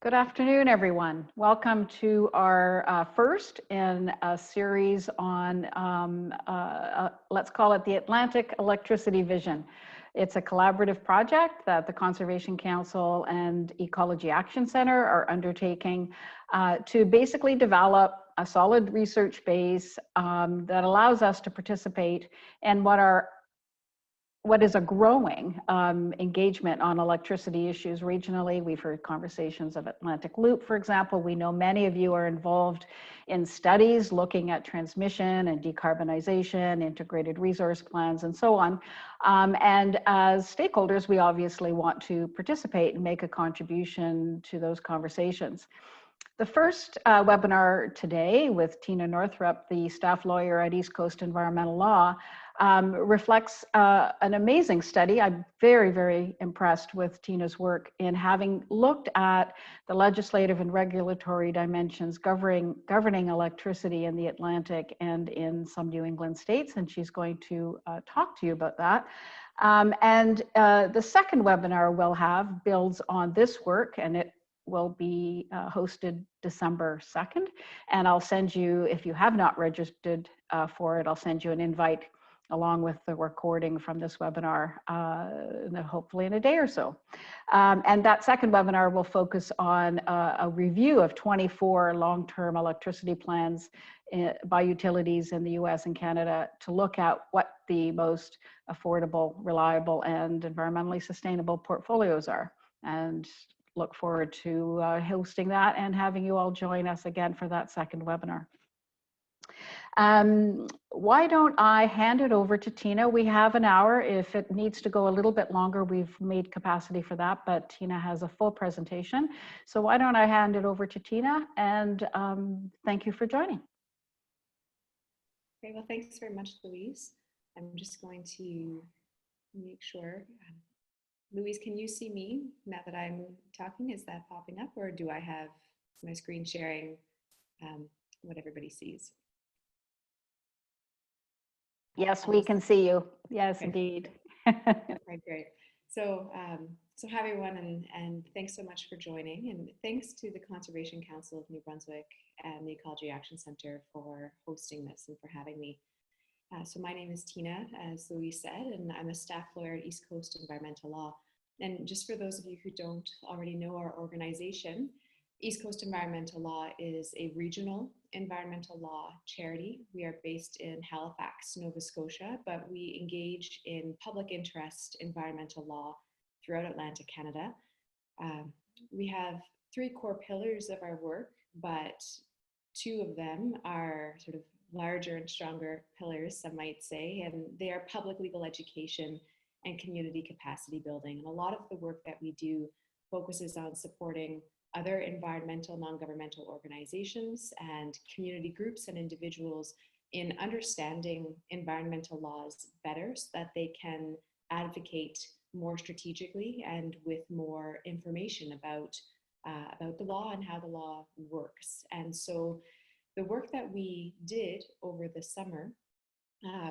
Good afternoon, everyone. Welcome to our first in a series on, let's call it the Atlantic Electricity Vision. It's a collaborative project that the Conservation Council and Ecology Action Center are undertaking to basically develop a solid research base that allows us to participate in what is a growing engagement on electricity issues regionally. We've heard conversations of Atlantic Loop, for example. We know many of you are involved in studies looking at transmission and decarbonization, integrated resource plans, and so on. And as stakeholders, we obviously want to participate and make a contribution to those conversations. The first webinar today with Tina Northrup, the staff lawyer at East Coast Environmental Law, reflects an amazing study. I'm very, very impressed with Tina's work in having looked at the legislative and regulatory dimensions governing electricity in the Atlantic and in some New England states, and she's going to talk to you about that. The second webinar we'll have builds on this work, and it will be hosted December 2nd. And I'll send you, if you have not registered for it, I'll send you an invite along with the recording from this webinar, hopefully in a day or so. And that second webinar will focus on a review of 24 long-term electricity plans by utilities in the US and Canada to look at what the most affordable, reliable, and environmentally sustainable portfolios are. And look forward to hosting that and having you all join us again for that second webinar. Why don't I hand it over to Tina? We have an hour. If it needs to go a little bit longer, we've made capacity for that, but Tina has a full presentation. So why don't I hand it over to Tina, and thank you for joining. Okay, well, thanks very much, Louise. I'm just going to make sure. Louise, can you see me now that I'm talking? Is that popping up, or do I have my screen sharing what everybody sees? Yes, we can see you. Yes, okay. Indeed. Okay, great. So, so hi everyone, and thanks so much for joining, and thanks to the Conservation Council of New Brunswick and the Ecology Action Center for hosting this and for having me. So my name is Tina, as Louise said, and I'm a staff lawyer at East Coast Environmental Law. And just for those of you who don't already know our organization, East Coast Environmental Law is a regional environmental law charity. We are based in Halifax, Nova Scotia, but we engage in public interest environmental law throughout Atlantic Canada. We have three core pillars of our work, but two of them are sort of larger and stronger pillars, some might say, and they are public legal education and community capacity building. And a lot of the work that we do focuses on supporting other environmental non-governmental organizations and community groups and individuals in understanding environmental laws better so that they can advocate more strategically and with more information about the law and how the law works. And so the work that we did over the summer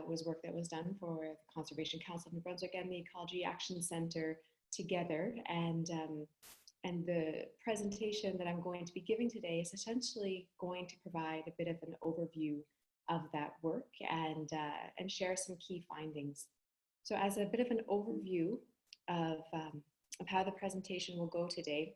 was work that was done for the Conservation Council of New Brunswick and the Ecology Action Center together. And the presentation that I'm going to be giving today is essentially going to provide a bit of an overview of that work and share some key findings. So as a bit of an overview of how the presentation will go today,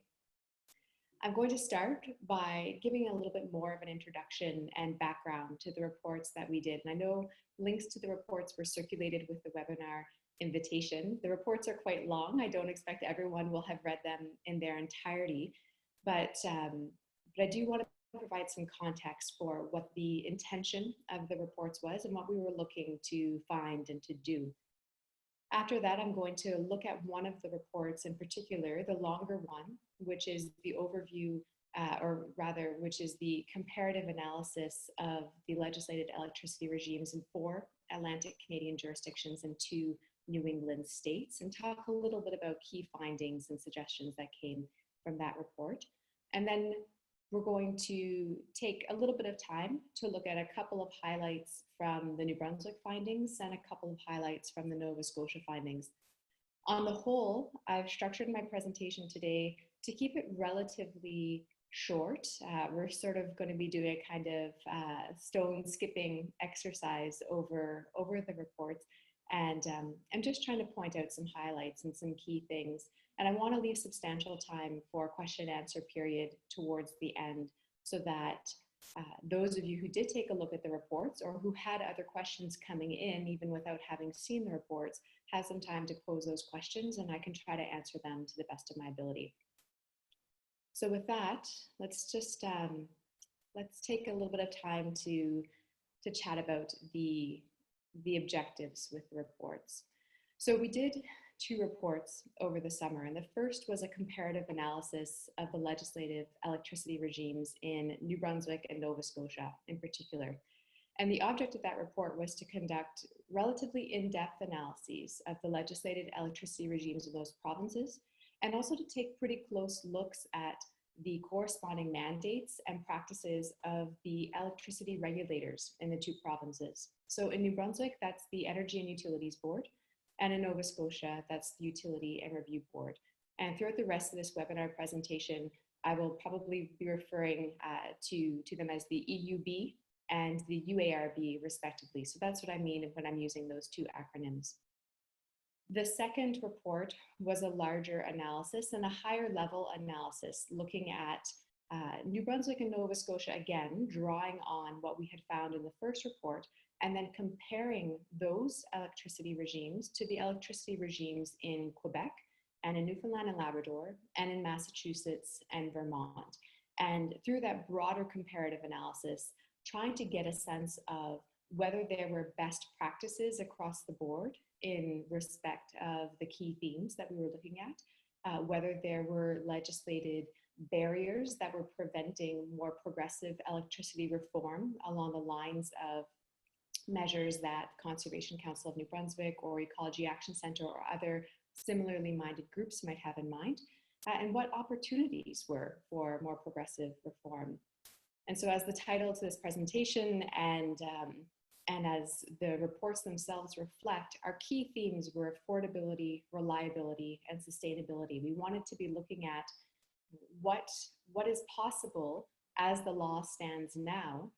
I'm going to start by giving a little bit more of an introduction and background to the reports that we did. And I know links to the reports were circulated with the webinar invitation. The reports are quite long. I don't expect everyone will have read them in their entirety, but I do want to provide some context for what the intention of the reports was and what we were looking to find and to do. After that, I'm going to look at one of the reports in particular, the longer one, which is the overview, which is the comparative analysis of the legislated electricity regimes in 4 Atlantic Canadian jurisdictions and 2 New England states, and talk a little bit about key findings and suggestions that came from that report. And then we're going to take a little bit of time to look at a couple of highlights from the New Brunswick findings and a couple of highlights from the Nova Scotia findings. On the whole, I've structured my presentation today to keep it relatively short. We're sort of going to be doing a kind of stone skipping exercise over the reports. And I'm just trying to point out some highlights and some key things. And I want to leave substantial time for question and answer period towards the end so that those of you who did take a look at the reports or who had other questions coming in, even without having seen the reports, have some time to pose those questions and I can try to answer them to the best of my ability. So with that, let's just, let's take a little bit of time to chat about the objectives with the reports. So we did 2 reports over the summer, and the first was a comparative analysis of the legislative electricity regimes in New Brunswick and Nova Scotia in particular. And the object of that report was to conduct relatively in-depth analyses of the legislated electricity regimes in those provinces, and also to take pretty close looks at the corresponding mandates and practices of the electricity regulators in the 2 provinces. So in New Brunswick, that's the Energy and Utilities Board, and in Nova Scotia, that's the Utility and Review Board. And throughout the rest of this webinar presentation, I will probably be referring to them as the EUB and the UARB respectively. So that's what I mean when I'm using those 2 acronyms. The second report was a larger analysis and a higher level analysis looking at New Brunswick and Nova Scotia, again, drawing on what we had found in the first report, and then comparing those electricity regimes to the electricity regimes in Quebec and in Newfoundland and Labrador and in Massachusetts and Vermont. And through that broader comparative analysis, trying to get a sense of whether there were best practices across the board in respect of the key themes that we were looking at, whether there were legislated barriers that were preventing more progressive electricity reform along the lines of measures that Conservation Council of New Brunswick or Ecology Action Centre or other similarly minded groups might have in mind, and what opportunities were for more progressive reform. And so as the title to this presentation and as the reports themselves reflect, our key themes were affordability, reliability, and sustainability. We wanted to be looking at what is possible as the law stands now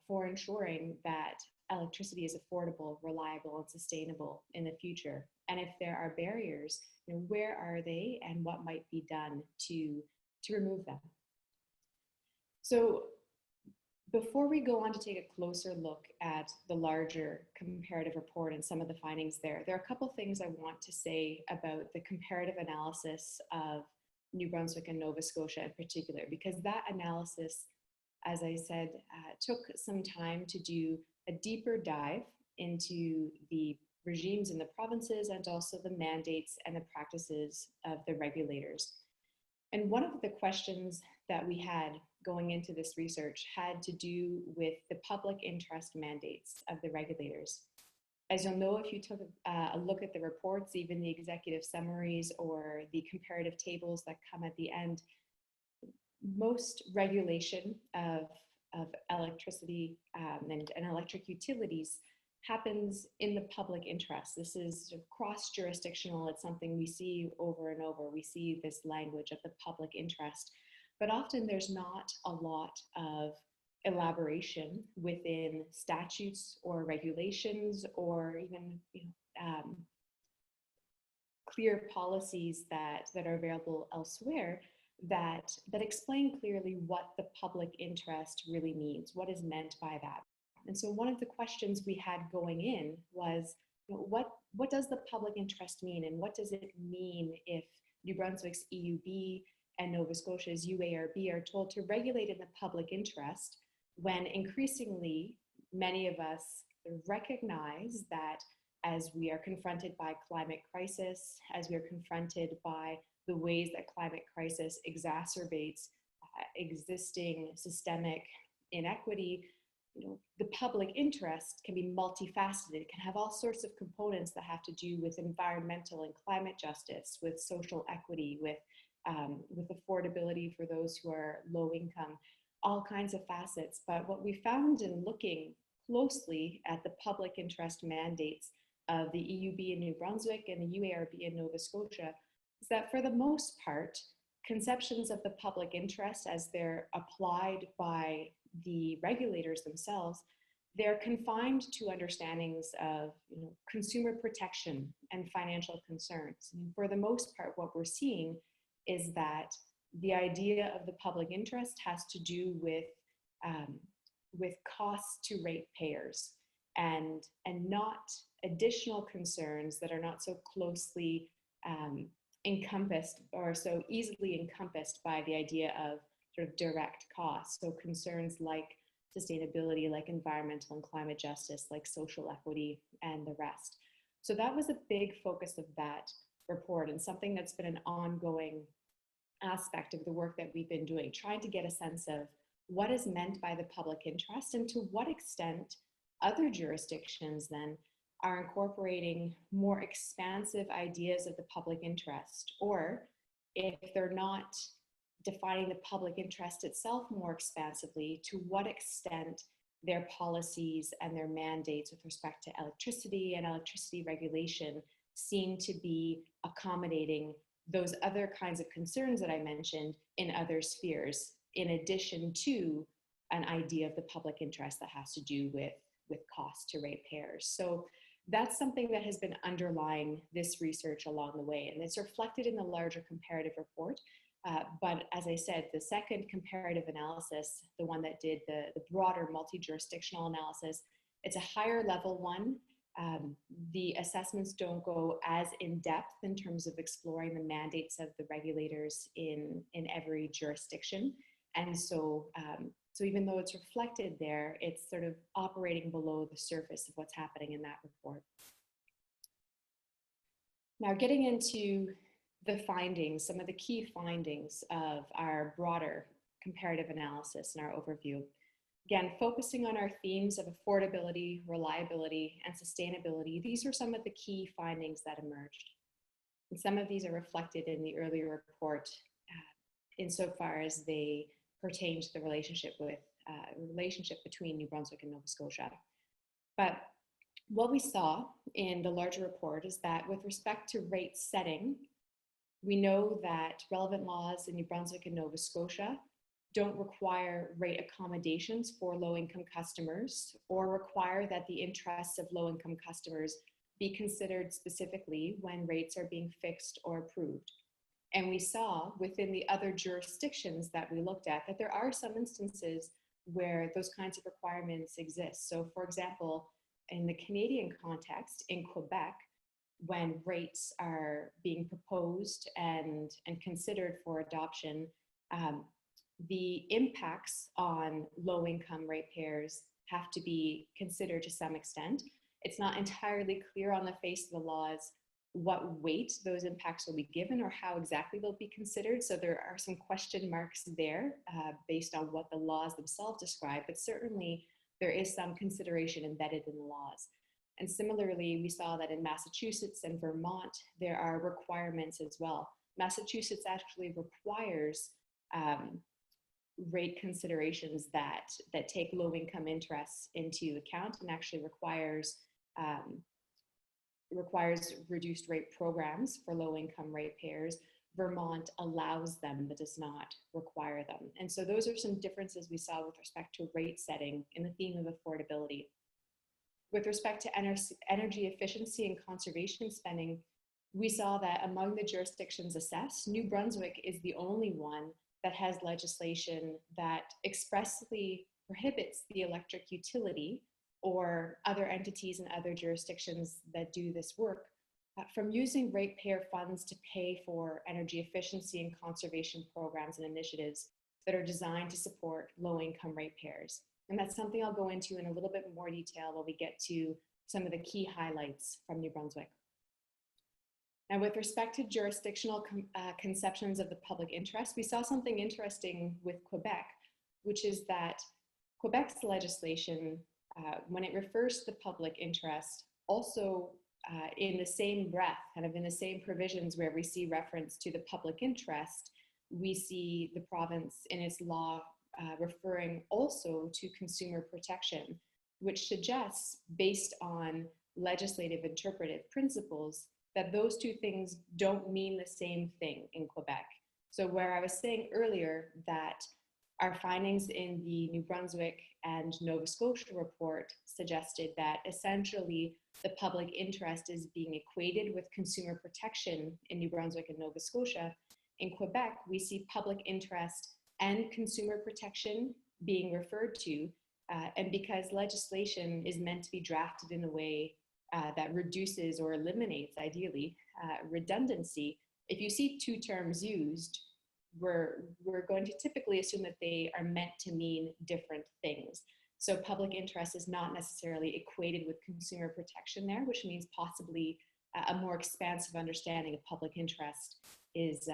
for ensuring that electricity is affordable, reliable, and sustainable in the future. And if there are barriers, where are they and what might be done to remove them? So before we go on to take a closer look at the larger comparative report and some of the findings there, there are a couple things I want to say about the comparative analysis of New Brunswick and Nova Scotia in particular, because that analysis, as I said, took some time to do a deeper dive into the regimes in the provinces and also the mandates and the practices of the regulators. And one of the questions that we had going into this research had to do with the public interest mandates of the regulators. As you'll know, if you took a look at the reports, even the executive summaries or the comparative tables that come at the end, most regulation of electricity and electric utilities happens in the public interest. This is cross-jurisdictional. It's something we see over and over. We see this language of the public interest, but often there's not a lot of elaboration within statutes or regulations or even clear policies that are available elsewhere that explain clearly what the public interest really means, what is meant by that. And so one of the questions we had going in was, what does the public interest mean, and what does it mean if New Brunswick's EUB and Nova Scotia's UARB are told to regulate in the public interest when increasingly many of us recognize that as we are confronted by climate crisis, as we are confronted by the ways that climate crisis exacerbates existing systemic inequity, the public interest can be multifaceted. It can have all sorts of components that have to do with environmental and climate justice, with social equity, with affordability for those who are low income, all kinds of facets. But what we found in looking closely at the public interest mandates of the EUB in New Brunswick and the UARB in Nova Scotia is that for the most part, conceptions of the public interest as they're applied by the regulators themselves, they're confined to understandings of consumer protection and financial concerns. And for the most part, what we're seeing is that the idea of the public interest has to do with costs to ratepayers and not additional concerns that are not so closely encompassed or so easily encompassed by the idea of sort of direct costs. So concerns like sustainability, like environmental and climate justice, like social equity, and the rest. So that was a big focus of that report, and something that's been an ongoing aspect of the work that we've been doing, trying to get a sense of what is meant by the public interest and to what extent other jurisdictions then are incorporating more expansive ideas of the public interest, or if they're not defining the public interest itself more expansively, to what extent their policies and their mandates with respect to electricity and electricity regulation seem to be accommodating those other kinds of concerns that I mentioned in other spheres, in addition to an idea of the public interest that has to do with cost to ratepayers. So that's something that has been underlying this research along the way, and it's reflected in the larger comparative report. But as I said, the second comparative analysis, the one that did the broader multi-jurisdictional analysis, it's a higher level one. The assessments don't go as in depth in terms of exploring the mandates of the regulators in every jurisdiction. And so, so even though it's reflected there, it's sort of operating below the surface of what's happening in that report. Now, getting into the findings, some of the key findings of our broader comparative analysis and our overview. Again, focusing on our themes of affordability, reliability, and sustainability, these were some of the key findings that emerged. And some of these are reflected in the earlier report insofar as they pertain to the relationship between New Brunswick and Nova Scotia. But what we saw in the larger report is that with respect to rate setting, we know that relevant laws in New Brunswick and Nova Scotia don't require rate accommodations for low-income customers or require that the interests of low-income customers be considered specifically when rates are being fixed or approved. And we saw within the other jurisdictions that we looked at that there are some instances where those kinds of requirements exist. So for example, in the Canadian context, in Quebec, when rates are being proposed and considered for adoption, the impacts on low-income ratepayers have to be considered to some extent. It's not entirely clear on the face of the laws what weight those impacts will be given or how exactly they'll be considered. So there are some question marks there based on what the laws themselves describe, but certainly there is some consideration embedded in the laws. And similarly, we saw that in Massachusetts and Vermont, there are requirements as well. Massachusetts actually requires rate considerations that take low-income interests into account and actually requires reduced rate programs for low-income ratepayers. Vermont allows them but does not require them. And so those are some differences we saw with respect to rate setting in the theme of affordability. With respect to energy efficiency and conservation spending, we saw that among the jurisdictions assessed, New Brunswick is the only one that has legislation that expressly prohibits the electric utility or other entities in other jurisdictions that do this work from using ratepayer funds to pay for energy efficiency and conservation programs and initiatives that are designed to support low-income ratepayers. And that's something I'll go into in a little bit more detail when we get to some of the key highlights from New Brunswick. Now, with respect to jurisdictional conceptions of the public interest, we saw something interesting with Quebec, which is that Quebec's legislation, when it refers to the public interest, also in the same breath, kind of in the same provisions where we see reference to the public interest, we see the province in its law referring also to consumer protection, which suggests, based on legislative interpretive principles, that those two things don't mean the same thing in Quebec. So where I was saying earlier that our findings in the New Brunswick and Nova Scotia report suggested that essentially the public interest is being equated with consumer protection in New Brunswick and Nova Scotia. In Quebec, we see public interest and consumer protection being referred to, and because legislation is meant to be drafted in a way that reduces or eliminates, ideally, redundancy, if you see two terms used, we're going to typically assume that they are meant to mean different things. So public interest is not necessarily equated with consumer protection there, which means possibly a more expansive understanding of public interest is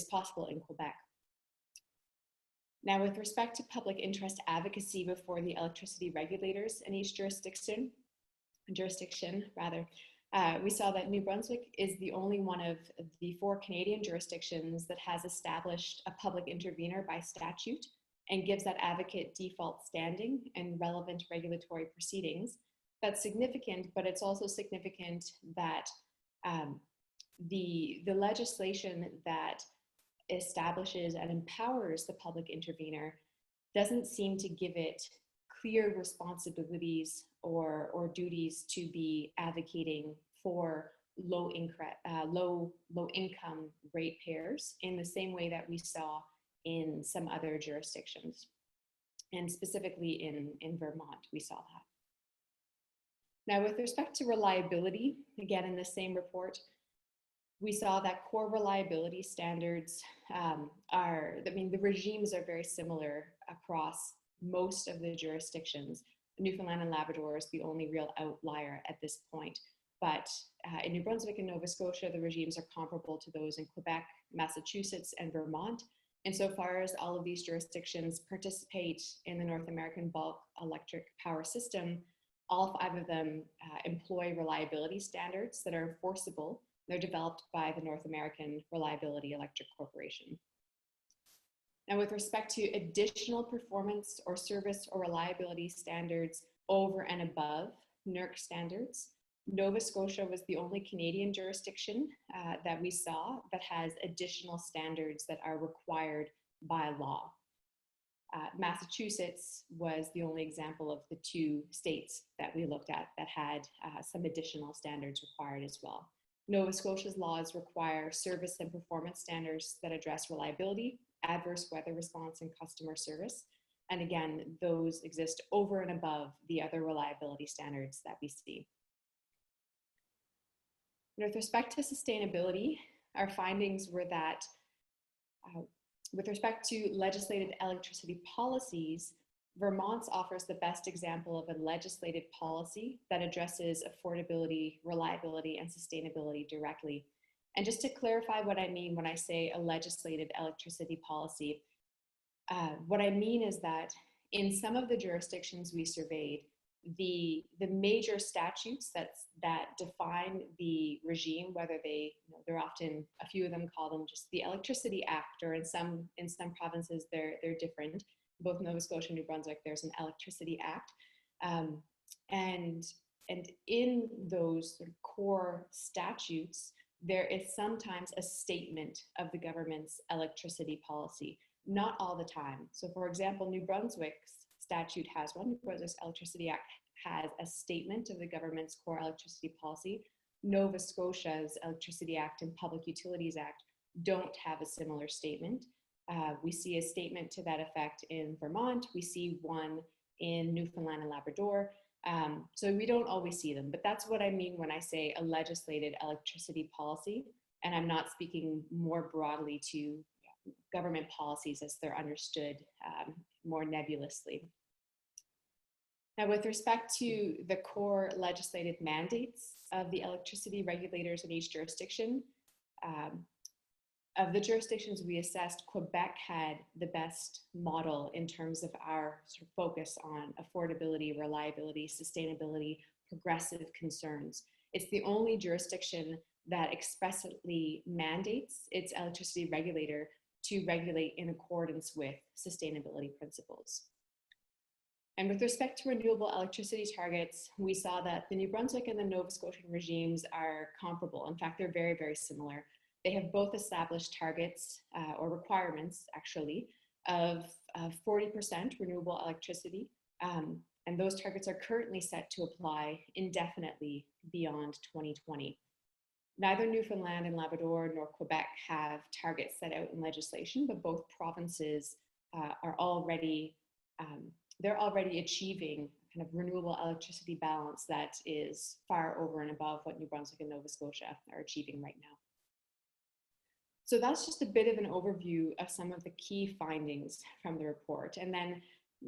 possible in Quebec. Now, with respect to public interest advocacy before the electricity regulators in each jurisdiction, we saw that New Brunswick is the only one of the 4 Canadian jurisdictions that has established a public intervener by statute and gives that advocate default standing in relevant regulatory proceedings. That's significant, but it's also significant that the legislation that establishes and empowers the public intervener doesn't seem to give it clear responsibilities or duties to be advocating for low income ratepayers in the same way that we saw in some other jurisdictions. And specifically in Vermont, we saw that. Now, with respect to reliability, again, in the same report, we saw that core reliability standards the regimes are very similar across most of the jurisdictions. Newfoundland and Labrador is the only real outlier at this point. But in New Brunswick and Nova Scotia, the regimes are comparable to those in Quebec, Massachusetts, and Vermont. Insofar as all of these jurisdictions participate in the North American bulk electric power system, all 5 of them employ reliability standards that are enforceable. They're developed by the North American Reliability Electric Corporation. Now, with respect to additional performance or service or reliability standards over and above NERC standards, Nova Scotia was the only Canadian jurisdiction that we saw that has additional standards that are required by law. Massachusetts was the only example of the 2 states that we looked at that had some additional standards required as well. Nova Scotia's laws require service and performance standards that address reliability, adverse weather response, and customer service. And again, those exist over and above the other reliability standards that we see. With respect to sustainability, our findings were that with respect to legislated electricity policies, Vermont offers the best example of a legislated policy that addresses affordability, reliability, and sustainability directly. And just to clarify what I mean when I say a legislated electricity policy, what I mean is that in some of the jurisdictions we surveyed, the major statutes that define the regime, whether they're often, a few of them call them just the Electricity Act, or in some provinces they're different. Both Nova Scotia and New Brunswick, there's an Electricity Act. And in those sort of core statutes, there is sometimes a statement of the government's electricity policy, not all the time. So for example, New Brunswick's statute has one. New Brunswick's Electricity Act has a statement of the government's core electricity policy. Nova Scotia's Electricity Act and Public Utilities Act don't have a similar statement. We see a statement to that effect in Vermont. We see one in Newfoundland and Labrador. So we don't always see them, but that's what I mean when I say a legislated electricity policy. And I'm not speaking more broadly to government policies as they're understood more nebulously. Now, with respect to the core legislated mandates of the electricity regulators in each jurisdiction, of the jurisdictions we assessed, Quebec had the best model in terms of our sort of focus on affordability, reliability, sustainability, progressive concerns. It's the only jurisdiction that expressly mandates its electricity regulator to regulate in accordance with sustainability principles. And with respect to renewable electricity targets, we saw that the New Brunswick and the Nova Scotian regimes are comparable. In fact, they're very, very similar. They have both established targets or requirements, actually, of 40% renewable electricity. And those targets are currently set to apply indefinitely beyond 2020. Neither Newfoundland and Labrador nor Quebec have targets set out in legislation, but both provinces are already they're already achieving kind of renewable electricity balance that is far over and above what New Brunswick and Nova Scotia are achieving right now. So that's just a bit of an overview of some of the key findings from the report. And then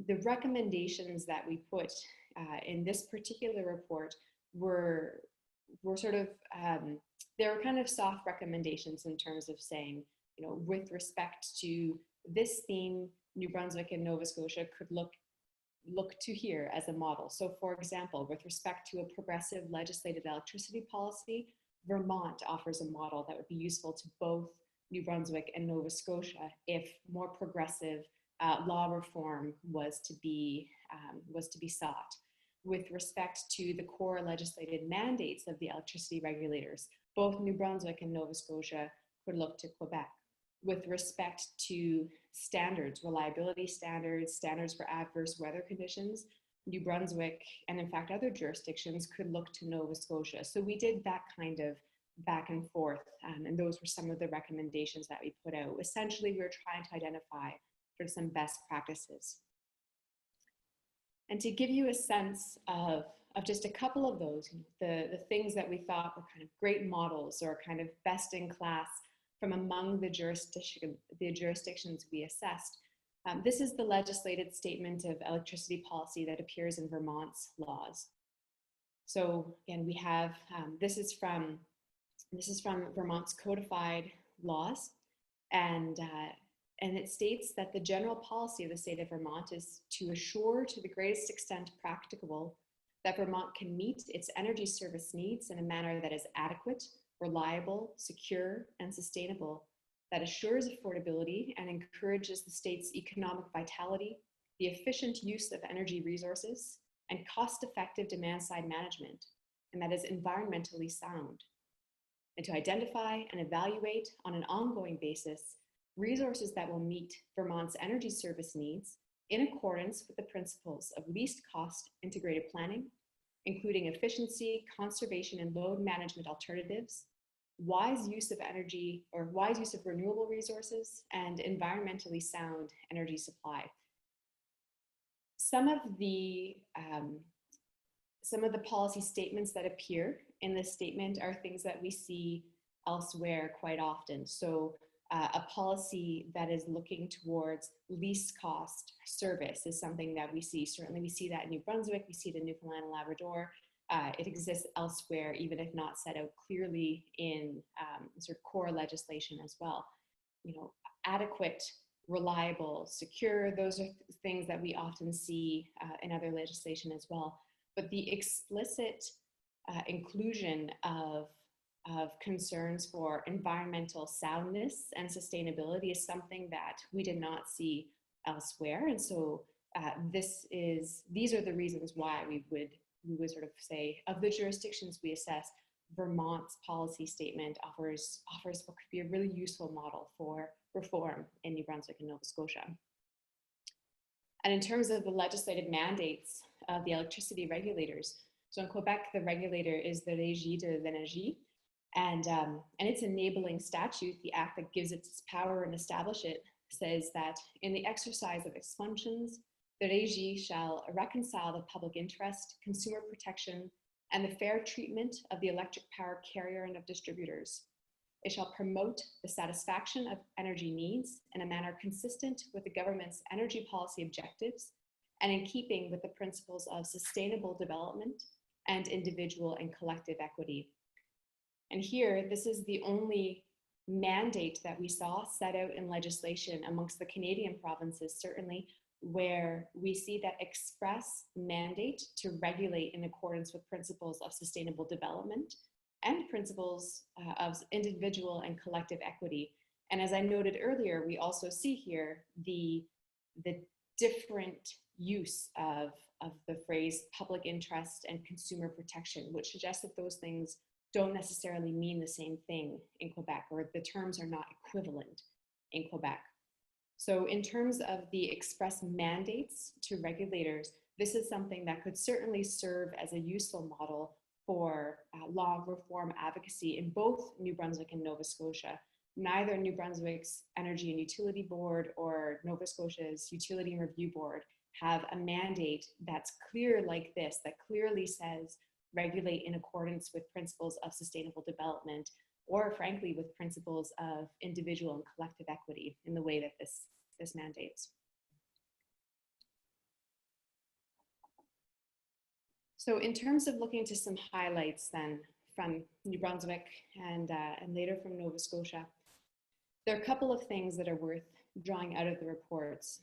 the recommendations that we put in this particular report were sort of, they were kind of soft recommendations in terms of saying, you know, with respect to this theme, New Brunswick and Nova Scotia could look to here as a model. So for example, with respect to a progressive legislated electricity policy, Vermont offers a model that would be useful to both New Brunswick and Nova Scotia if more progressive law reform was to be sought. With respect to the core legislated mandates of the electricity regulators, both New Brunswick and Nova Scotia could look to Quebec. With respect to standards, reliability standards, standards for adverse weather conditions, New Brunswick and in fact other jurisdictions could look to Nova Scotia. So we did that kind of back and forth, and those were some of the recommendations that we put out. Essentially, we were trying to identify for some best practices. And to give you a sense of just a couple of those, the things that we thought were kind of great models or kind of best in class from among the jurisdictions we assessed. This is the legislated statement of electricity policy that appears in Vermont's laws. So again, we have, this is from Vermont's codified laws, and it states that the general policy of the state of Vermont is to assure to the greatest extent practicable that Vermont can meet its energy service needs in a manner that is adequate, reliable, secure, and sustainable, that assures affordability and encourages the state's economic vitality, the efficient use of energy resources, and cost-effective demand-side management, and that is environmentally sound, and to identify and evaluate on an ongoing basis resources that will meet Vermont's energy service needs in accordance with the principles of least cost integrated planning, including efficiency, conservation, and load management alternatives, wise use of energy or wise use of renewable resources, and environmentally sound energy supply. Some of the policy statements that appear in this statement are things that we see elsewhere quite often. So a policy that is looking towards least cost service is something that we see. Certainly we see that in New Brunswick, we see it in Newfoundland and Labrador. It exists elsewhere, even if not set out clearly in sort of core legislation as well. You know, adequate, reliable, secure, those are things that we often see in other legislation as well. But the explicit inclusion of concerns for environmental soundness and sustainability is something that we did not see elsewhere. And so these are the reasons why we would sort of say, of the jurisdictions we assess, Vermont's policy statement offers what could be a really useful model for reform in New Brunswick and Nova Scotia. And in terms of the legislative mandates of the electricity regulators, so in Quebec, the regulator is the Régie de l'Énergie, and its enabling statute, the act that gives it its power and establish it, says that in the exercise of its functions, the Régie shall reconcile the public interest, consumer protection, and the fair treatment of the electric power carrier and of distributors. It shall promote the satisfaction of energy needs in a manner consistent with the government's energy policy objectives and in keeping with the principles of sustainable development and individual and collective equity. And here, this is the only mandate that we saw set out in legislation amongst the Canadian provinces, certainly, where we see that express mandate to regulate in accordance with principles of sustainable development and principles of individual and collective equity. And as I noted earlier, we also see here the different use of the phrase public interest and consumer protection, which suggests that those things don't necessarily mean the same thing in Quebec, or the terms are not equivalent in Quebec. So in terms of the express mandates to regulators, this is something that could certainly serve as a useful model for law reform advocacy in both New Brunswick and Nova Scotia. Neither New Brunswick's Energy and Utility Board or Nova Scotia's Utility and Review Board have a mandate that's clear like this, that clearly says regulate in accordance with principles of sustainable development, or frankly with principles of individual and collective equity in the way that this mandates. So in terms of looking to some highlights then from New Brunswick and later from Nova Scotia, there are a couple of things that are worth drawing out of the reports.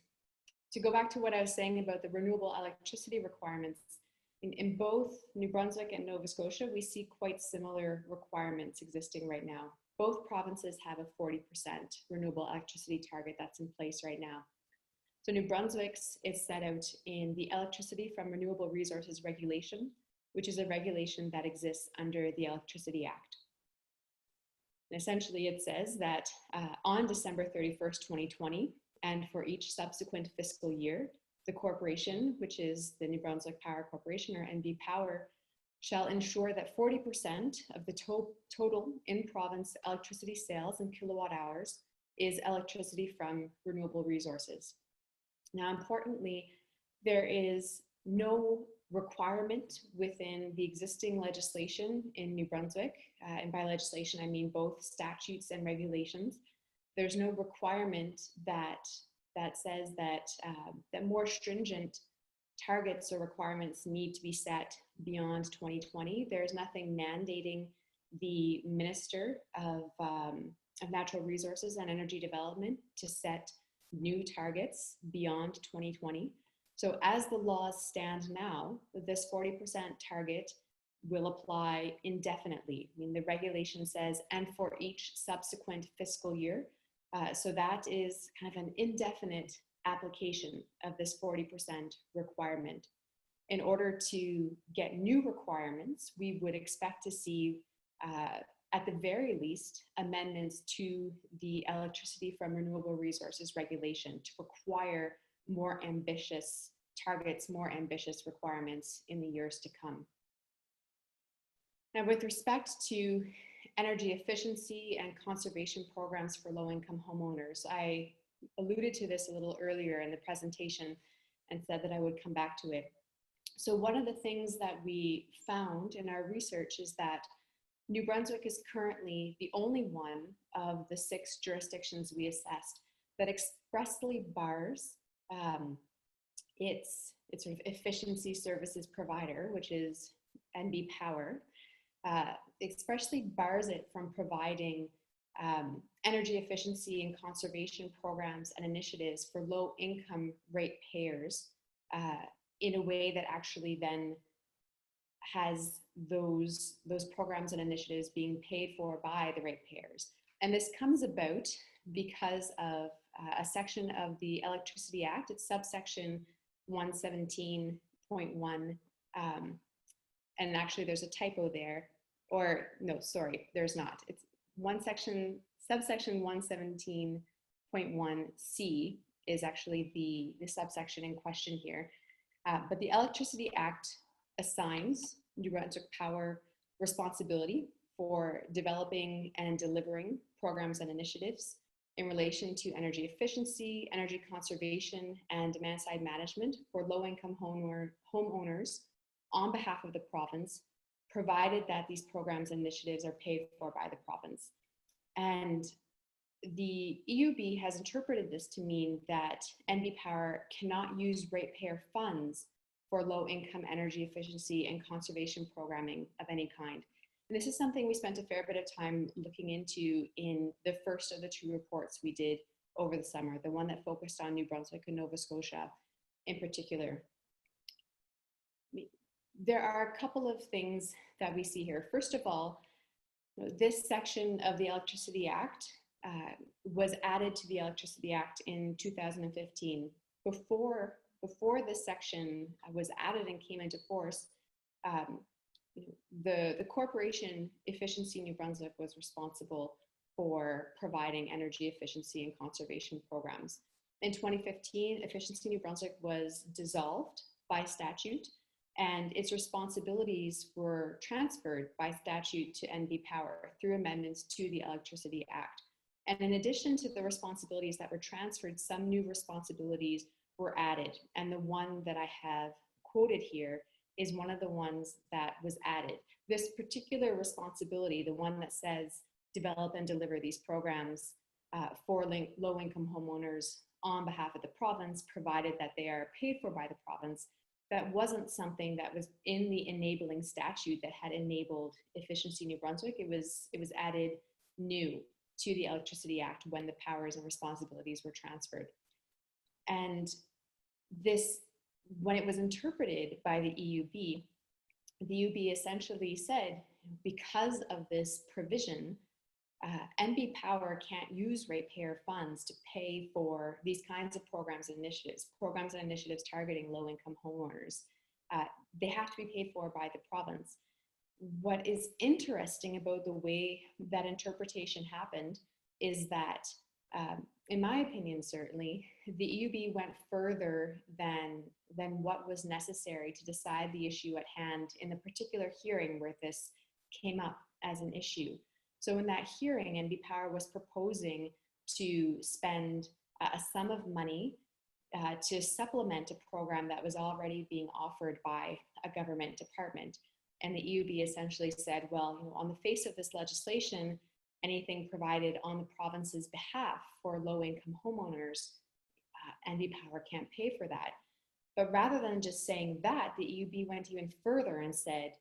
To go back to what I was saying about the renewable electricity requirements, in both New Brunswick and Nova Scotia, we see quite similar requirements existing right now. Both provinces have a 40% renewable electricity target that's in place right now. So New Brunswick's is set out in the Electricity from Renewable Resources Regulation, which is a regulation that exists under the Electricity Act. And essentially it says that on December 31st, 2020, and for each subsequent fiscal year, the corporation, which is the New Brunswick Power Corporation, or NB Power, shall ensure that 40% of the total in-province electricity sales in kilowatt hours is electricity from renewable resources. Now, importantly, there is no requirement within the existing legislation in New Brunswick, and by legislation I mean both statutes and regulations. There's no requirement that says that more stringent targets or requirements need to be set beyond 2020. There's nothing mandating the Minister of Natural Resources and Energy Development to set new targets beyond 2020. So as the laws stand now, this 40% target will apply indefinitely. I mean, the regulation says, and for each subsequent fiscal year. So that is kind of an indefinite application of this 40% requirement. In order to get new requirements, we would expect to see, at the very least, amendments to the Electricity from Renewable Resources Regulation to require more ambitious targets, more ambitious requirements in the years to come. Now, with respect to energy efficiency and conservation programs for low-income homeowners, I alluded to this a little earlier in the presentation and said that I would come back to it. So one of the things that we found in our research is that New Brunswick is currently the only one of the 6 jurisdictions we assessed that expressly bars its sort of efficiency services provider, which is NB Power, expressly bars it from providing energy efficiency and conservation programs and initiatives for low-income ratepayers in a way that actually then has those programs and initiatives being paid for by the ratepayers. And this comes about because of a section of the Electricity Act. It's subsection 117.1, and actually there's a typo there, or no, sorry, there's not. It's subsection 117.1C is actually the subsection in question here. But the Electricity Act assigns New Brunswick Power responsibility for developing and delivering programs and initiatives in relation to energy efficiency, energy conservation, and demand-side management for low-income homeowners on behalf of the province, provided that these programs and initiatives are paid for by the province. And the EUB has interpreted this to mean that NB Power cannot use ratepayer funds for low-income energy efficiency and conservation programming of any kind. And this is something we spent a fair bit of time looking into in the first of the 2 reports we did over the summer, the one that focused on New Brunswick and Nova Scotia in particular. There are a couple of things that we see here. First of all, this section of the Electricity Act was added to the Electricity Act in 2015. before this section was added and came into force, um, the corporation Efficiency New Brunswick was responsible for providing energy efficiency and conservation programs. In 2015, Efficiency New Brunswick was dissolved by statute, and its responsibilities were transferred by statute to NB Power through amendments to the Electricity Act. And in addition to the responsibilities that were transferred, some new responsibilities were added. And the one that I have quoted here is one of the ones that was added. This particular responsibility, the one that says develop and deliver these programs for low-income homeowners on behalf of the province, provided that they are paid for by the province, that wasn't something that was in the enabling statute that had enabled Efficiency New Brunswick. It was added new to the Electricity Act when the powers and responsibilities were transferred. And this, when it was interpreted by the EUB essentially said, because of this provision, NB Power can't use ratepayer funds to pay for these kinds of programs and initiatives targeting low-income homeowners. They have to be paid for by the province. What is interesting about the way that interpretation happened is that, in my opinion, certainly, the EUB went further than what was necessary to decide the issue at hand in the particular hearing where this came up as an issue. So in that hearing, NB Power was proposing to spend a sum of money to supplement a program that was already being offered by a government department. And the EUB essentially said, well, on the face of this legislation, anything provided on the province's behalf for low-income homeowners, NB Power can't pay for that. But rather than just saying that, the EUB went even further and said,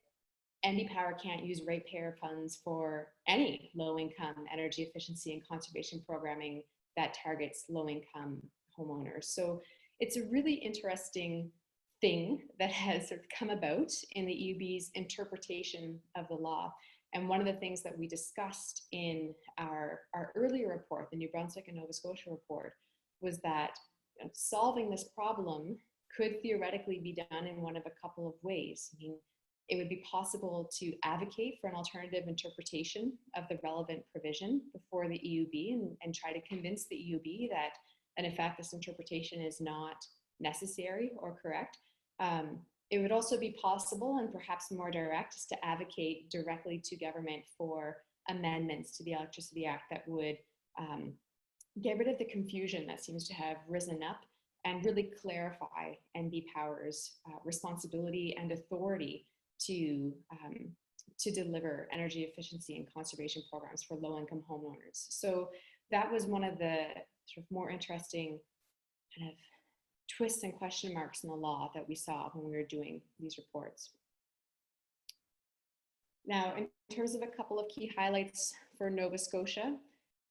NB Power can't use ratepayer funds for any low-income energy efficiency and conservation programming that targets low-income homeowners. So it's a really interesting thing that has sort of come about in the EUB's interpretation of the law. And one of the things that we discussed in our earlier report, the New Brunswick and Nova Scotia report, was that solving this problem could theoretically be done in one of a couple of ways. I mean, it would be possible to advocate for an alternative interpretation of the relevant provision before the EUB and try to convince the EUB that in fact, this interpretation is not necessary or correct. It would also be possible and perhaps more direct to advocate directly to government for amendments to the Electricity Act that would get rid of the confusion that seems to have risen up and really clarify NB Power's responsibility and authority to deliver energy efficiency and conservation programs for low-income homeowners. So that was one of the sort of more interesting kind of twists and question marks in the law that we saw when we were doing these reports. Now, in terms of a couple of key highlights for Nova Scotia,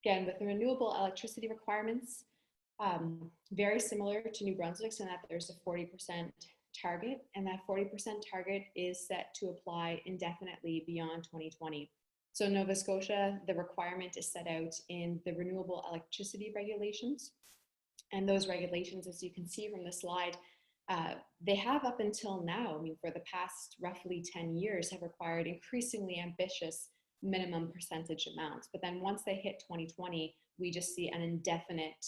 again, with the renewable electricity requirements, very similar to New Brunswick's in that there's a 40% target, and that 40% target is set to apply indefinitely beyond 2020. So Nova Scotia, the requirement is set out in the Renewable Electricity Regulations. And those regulations, as you can see from the slide, they have up until now, I mean, for the past roughly 10 years, have required increasingly ambitious minimum percentage amounts. But then once they hit 2020, we just see an indefinite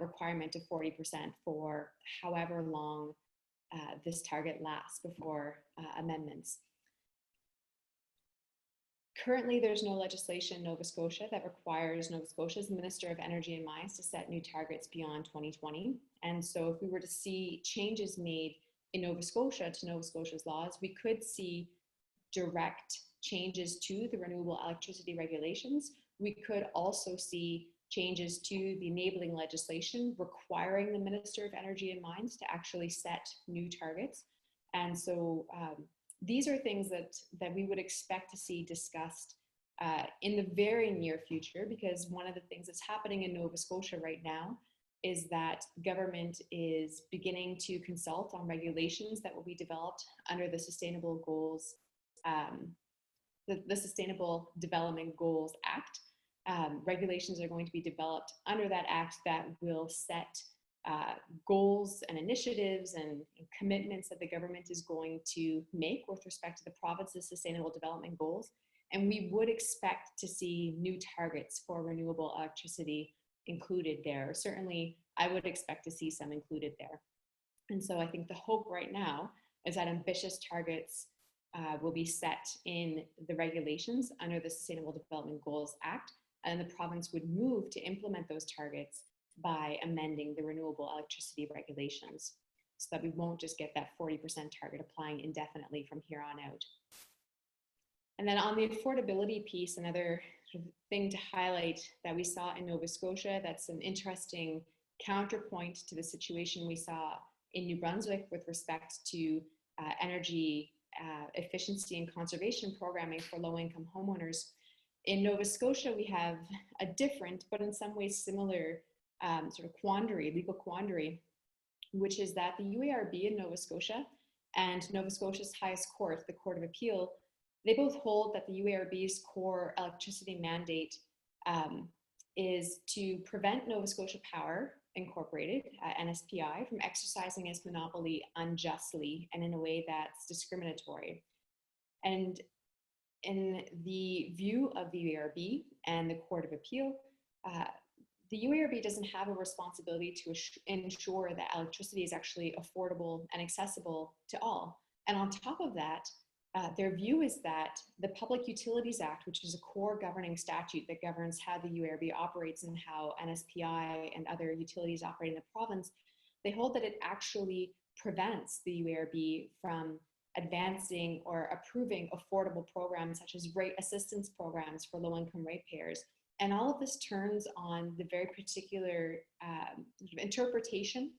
requirement of 40% for however long this target lasts before amendments. Currently, there's no legislation in Nova Scotia that requires Nova Scotia's Minister of Energy and Mines to set new targets beyond 2020. And so if we were to see changes made in Nova Scotia to Nova Scotia's laws, we could see direct changes to the renewable electricity regulations. We could also see changes to the enabling legislation requiring the Minister of Energy and Mines to actually set new targets. And so these are things that we would expect to see discussed in the very near future, because one of the things that's happening in Nova Scotia right now is that government is beginning to consult on regulations that will be developed under the Sustainable Goals, the Sustainable Development Goals Act. Regulations are going to be developed under that act that will set goals and initiatives and commitments that the government is going to make with respect to the province's sustainable development goals. And we would expect to see new targets for renewable electricity included there. Certainly, I would expect to see some included there. And so I think the hope right now is that ambitious targets will be set in the regulations under the Sustainable Development Goals Act, and the province would move to implement those targets by amending the renewable electricity regulations so that we won't just get that 40% target applying indefinitely from here on out. And then on the affordability piece, another thing to highlight that we saw in Nova Scotia, that's an interesting counterpoint to the situation we saw in New Brunswick with respect to energy efficiency and conservation programming for low-income homeowners. In Nova Scotia, we have a different, but in some ways similar sort of quandary, legal quandary, which is that the UARB in Nova Scotia and Nova Scotia's highest court, the Court of Appeal, they both hold that the UARB's core electricity mandate is to prevent Nova Scotia Power Incorporated, NSPI, from exercising its monopoly unjustly and in a way that's discriminatory. And in the view of the UARB and the Court of Appeal, the UARB doesn't have a responsibility to ensure that electricity is actually affordable and accessible to all. And on top of that, their view is that the Public Utilities Act, which is a core governing statute that governs how the UARB operates and how NSPI and other utilities operate in the province, they hold that it actually prevents the UARB from advancing or approving affordable programs such as rate assistance programs for low-income ratepayers. And all of this turns on the very particular interpretation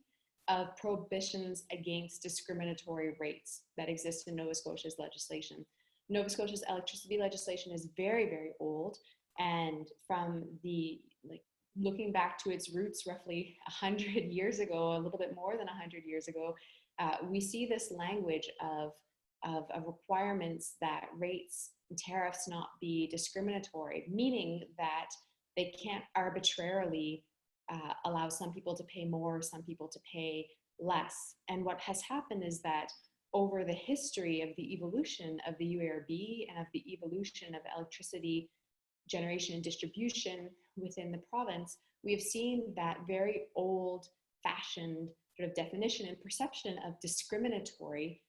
of prohibitions against discriminatory rates that exist in Nova Scotia's legislation. Nova Scotia's electricity legislation is very, very old, and from the looking back to its roots roughly 100 years ago, a little bit more than 100 years ago, we see this language of requirements that rates and tariffs not be discriminatory, meaning that they can't arbitrarily allow some people to pay more, some people to pay less. And what has happened is that over the history of the evolution of the UARB and of the evolution of electricity generation and distribution within the province, we have seen that very old-fashioned sort of definition and perception of discriminatory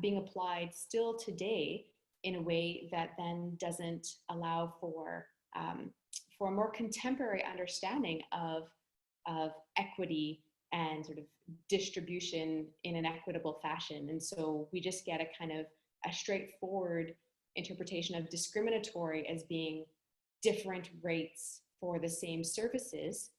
being applied still today in a way that then doesn't allow for a more contemporary understanding of equity and sort of distribution in an equitable fashion. And so we just get a kind of a straightforward interpretation of discriminatory as being different rates for the same services.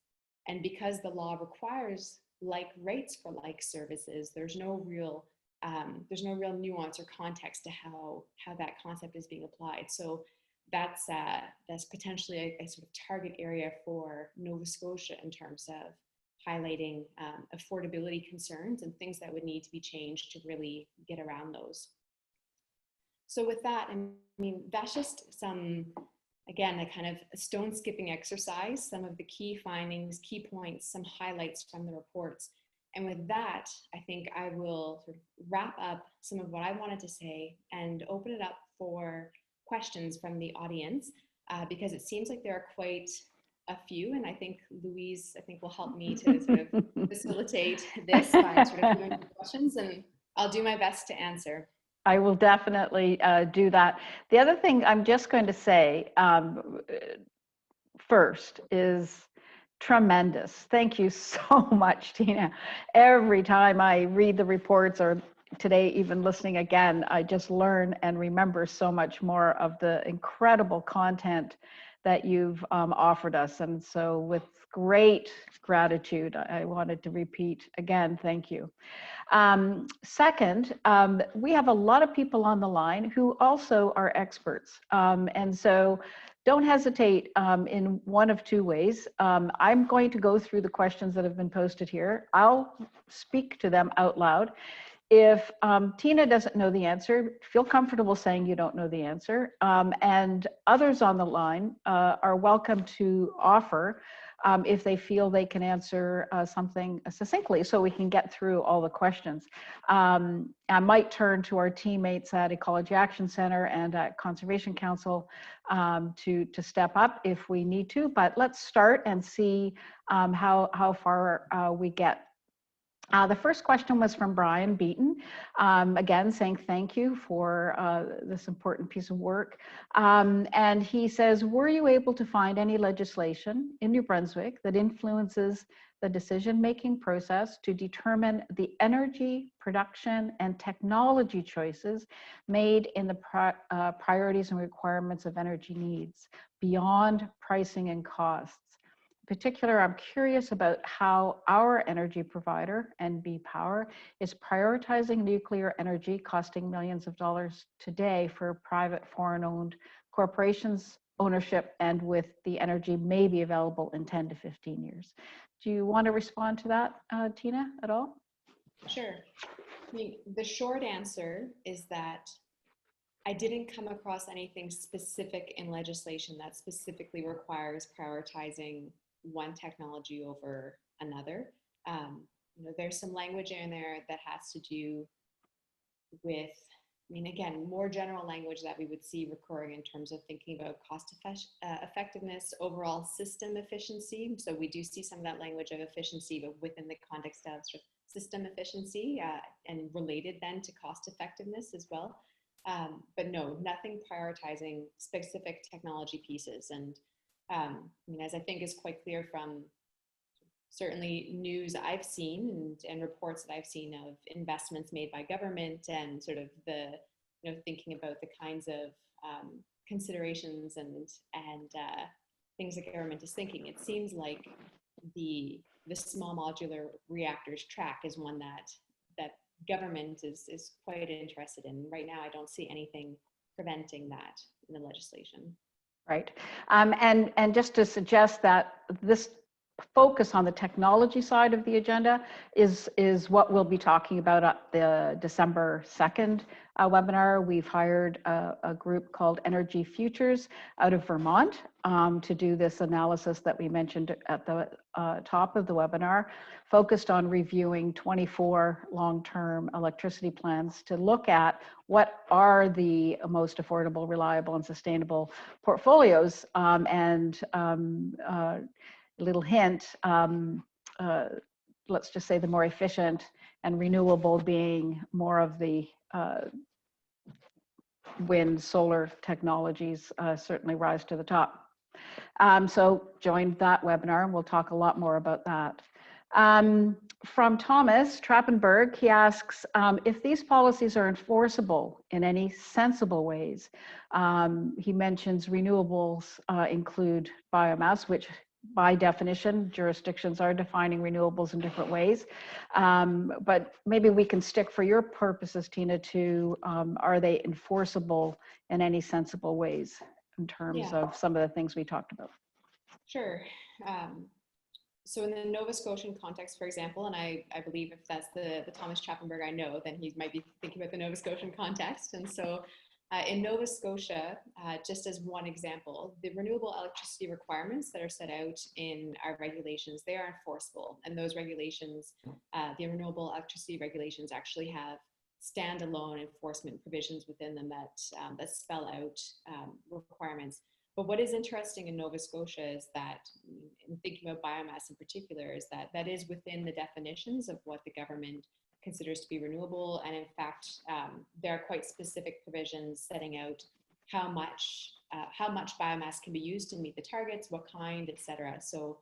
And because the law requires like rates for like services, there's no real nuance or context to how that concept is being applied. So that's potentially a sort of target area for Nova Scotia in terms of highlighting affordability concerns and things that would need to be changed to really get around those. So with that, I mean, that's just some, again, a kind of a stone skipping exercise, some of the key findings, key points, some highlights from the reports. And with that, I think I will sort of wrap up some of what I wanted to say and open it up for questions from the audience, because it seems like there are quite a few, and I think Louise, will help me to sort of facilitate this by sort of doing the questions, and I'll do my best to answer. I will definitely do that. The other thing I'm just going to say first is tremendous. Thank you so much, Tina. Every time I read the reports, or today even listening again, I just learn and remember so much more of the incredible content that you've offered us. And so with great gratitude, I wanted to repeat again, thank you. Second, we have a lot of people on the line who also are experts. And so don't hesitate in one of two ways. I'm going to go through the questions that have been posted here. I'll speak to them out loud. If Tina doesn't know the answer, feel comfortable saying you don't know the answer. And others on the line are welcome to offer if they feel they can answer something succinctly so we can get through all the questions. I might turn to our teammates at Ecology Action Center and at Conservation Council to step up if we need to, but let's start and see how far we get. The first question was from Brian Beaton, again saying thank you for this important piece of work. And he says, were you able to find any legislation in New Brunswick that influences the decision-making process to determine the energy production and technology choices made in the priorities and requirements of energy needs beyond pricing and costs? In particular, I'm curious about how our energy provider, NB Power, is prioritizing nuclear energy costing millions of dollars today for private foreign-owned corporations ownership, and with the energy may be available in 10 to 15 years. Do you want to respond to that, Tina, at all? Sure. I mean, the short answer is that I didn't come across anything specific in legislation that specifically requires prioritizing one technology over another. There's some language in there that has to do with, again, more general language that we would see recurring in terms of thinking about cost effectiveness, overall system efficiency. So we do see some of that language of efficiency, but within the context of sort of system efficiency and related then to cost effectiveness as well. But no, nothing prioritizing specific technology pieces. And as I think is quite clear from certainly news I've seen and reports that I've seen of investments made by government and sort of the, thinking about the kinds of considerations and things that government is thinking, it seems like the small modular reactors track is one that government is quite interested in. Right now, I don't see anything preventing that in the legislation. Right. And just to suggest that this focus on the technology side of the agenda is what we'll be talking about at the December 2nd webinar. We've hired a group called Energy Futures out of Vermont to do this analysis that we mentioned at the top of the webinar, focused on reviewing 24 long-term electricity plans to look at what are the most affordable, reliable, and sustainable portfolios. Little hint, let's just say the more efficient and renewable being more of the wind, solar technologies certainly rise to the top. So join that webinar and we'll talk a lot more about that. From Thomas Trappenberg, he asks if these policies are enforceable in any sensible ways. He mentions renewables include biomass, which by definition, jurisdictions are defining renewables in different ways. But maybe we can stick for your purposes, Tina, to are they enforceable in any sensible ways in terms of some of the things we talked about? Sure. So in the Nova Scotian context, for example, and I believe if that's the Thomas Trappenberg I know, then he might be thinking about the Nova Scotian context. And so in Nova Scotia, just as one example, the renewable electricity requirements that are set out in our regulations, they are enforceable. And those regulations, the renewable electricity regulations actually have standalone enforcement provisions within them that spell out requirements. But what is interesting in Nova Scotia is that, in thinking about biomass in particular, is that is within the definitions of what the government considers to be renewable. And in fact, there are quite specific provisions setting out how much biomass can be used to meet the targets, what kind, et cetera. So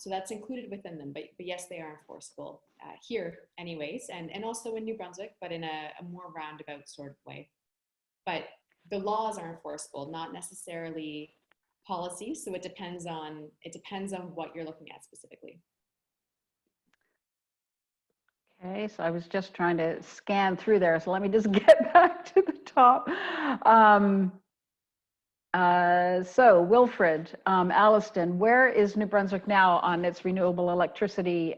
that's included within them, but yes, they are enforceable here anyways, and also in New Brunswick, but in a more roundabout sort of way. But the laws are enforceable, not necessarily policy. So it depends on what you're looking at specifically. Okay, so I was just trying to scan through there. So let me just get back to the top. So Wilfred, Alliston, where is New Brunswick now on its renewable electricity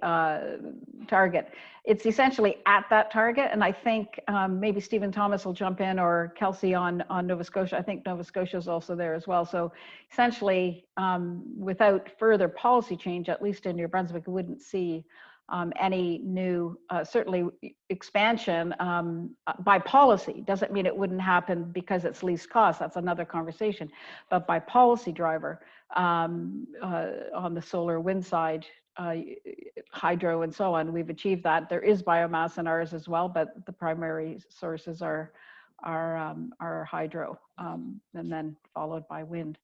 target? It's essentially at that target, and I think maybe Stephen Thomas will jump in, or Kelsey on Nova Scotia. I think Nova Scotia is also there as well. So essentially, without further policy change, at least in New Brunswick, we wouldn't see any new, certainly expansion by policy. Doesn't mean it wouldn't happen because it's least cost. That's another conversation. But by policy driver on the solar wind side, hydro and so on, we've achieved that. There is biomass in ours as well, but the primary sources are hydro, and then followed by wind.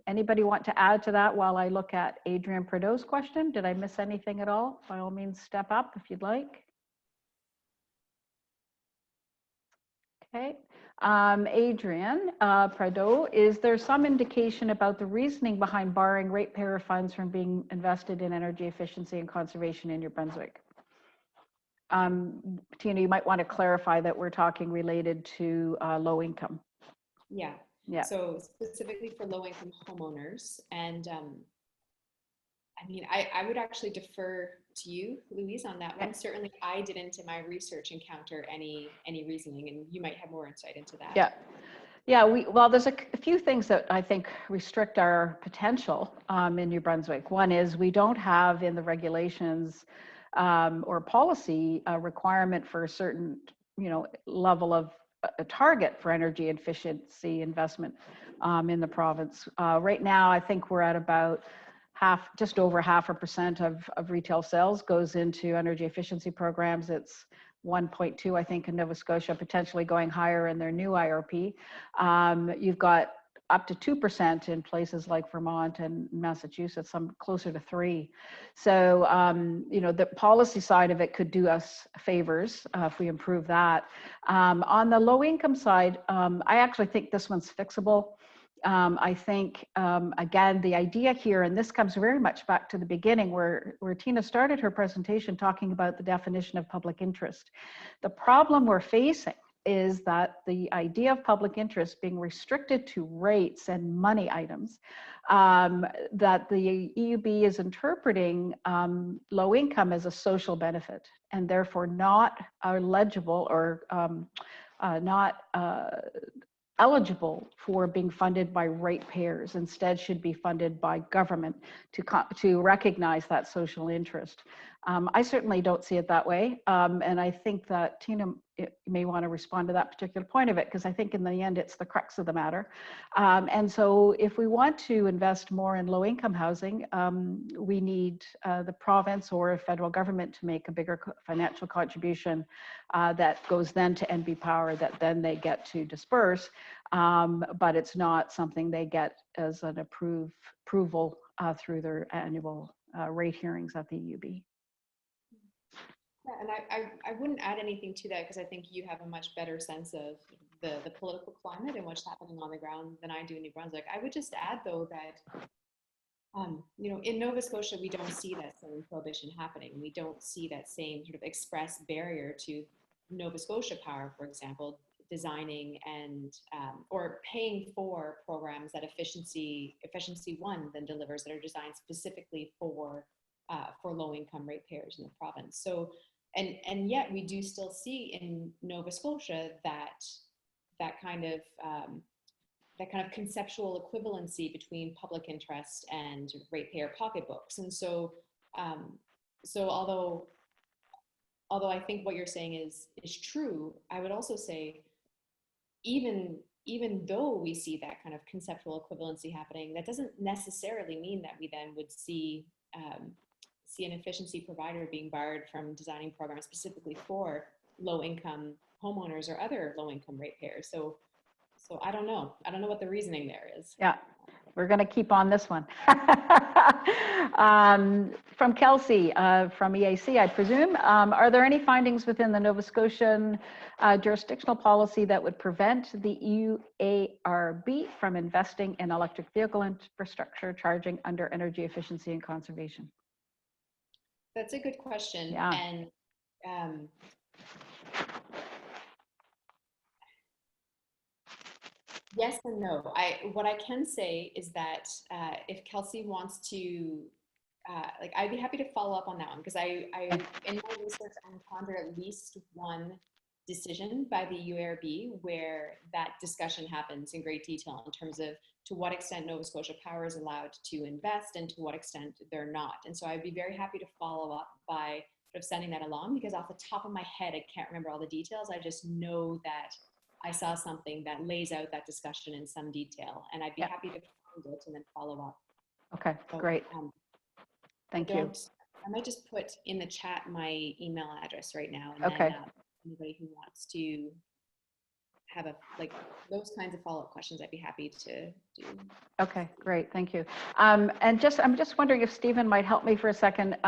Anybody want to add to that while I look at Adrian Prideaux's question? Did I miss anything at all? By all means, step up if you'd like. Okay. Adrian Prideaux, is there some indication about the reasoning behind barring ratepayer funds from being invested in energy efficiency and conservation in New Brunswick? Tina, you might want to clarify that we're talking related to low income. Yeah. Yeah. So specifically for low-income homeowners, and I mean, I would actually defer to you, Louise, on that one. Certainly, I didn't in my research encounter any reasoning, and you might have more insight into that. Yeah. Yeah, well, there's a few things that I think restrict our potential in New Brunswick. One is we don't have in the regulations or policy a requirement for a certain, level of a target for energy efficiency investment in the province. Right now, I think we're at about just over 0.5% of retail sales goes into energy efficiency programs. It's 1.2, I think, in Nova Scotia, potentially going higher in their new IRP. You've got up to 2% in places like Vermont and Massachusetts, some closer to 3%. So, the policy side of it could do us favors if we improve that. On the low income side, I actually think this one's fixable. I think, again, the idea here, and this comes very much back to the beginning where Tina started her presentation talking about the definition of public interest. The problem we're facing is that the idea of public interest being restricted to rates and money items, that the EUB is interpreting low income as a social benefit and therefore not eligible or not eligible for being funded by ratepayers. Instead should be funded by government to recognize that social interest. I certainly don't see it that way. And I think that Tina may want to respond to that particular point of it, because I think in the end, it's the crux of the matter. And so if we want to invest more in low income housing, we need the province or federal government to make a bigger financial contribution that goes then to NB Power that then they get to disperse. But it's not something they get as an approval through their annual rate hearings at the EUB. Yeah, and I wouldn't add anything to that because I think you have a much better sense of the political climate and what's happening on the ground than I do in New Brunswick. I would just add, though, that in Nova Scotia, we don't see that same prohibition happening. We don't see that same sort of express barrier to Nova Scotia Power, for example, designing and or paying for programs that Efficiency One then delivers that are designed specifically for low-income ratepayers in the province. So, and yet we do still see in Nova Scotia that kind of conceptual equivalency between public interest and ratepayer pocketbooks. And so, although I think what you're saying is true, I would also say even though we see that kind of conceptual equivalency happening, that doesn't necessarily mean that we then would see an efficiency provider being barred from designing programs specifically for low-income homeowners or other low-income ratepayers. So I don't know. I don't know what the reasoning there is. Yeah, we're going to keep on this one. From Kelsey, from EAC, I presume. Are there any findings within the Nova Scotian jurisdictional policy that would prevent the UARB from investing in electric vehicle infrastructure charging under energy efficiency and conservation? That's a good question. Yeah. And Yes and no. What I can say is that if Kelsey wants to, like, I'd be happy to follow up on that one because I in my research I encountered at least one decision by the UARB where that discussion happens in great detail in terms of to what extent Nova Scotia Power is allowed to invest and to what extent they're not. And so I'd be very happy to follow up by sort of sending that along because off the top of my head I can't remember all the details. I just know that I saw something that lays out that discussion in some detail, and I'd be happy to find it and then follow up. Okay, So, great. Thank you. I might just put in the chat my email address right now, and Okay. then anybody who wants to have those kinds of follow-up questions, I'd be happy to do. Okay, great, thank you. And I'm just wondering if Stephen might help me for a second.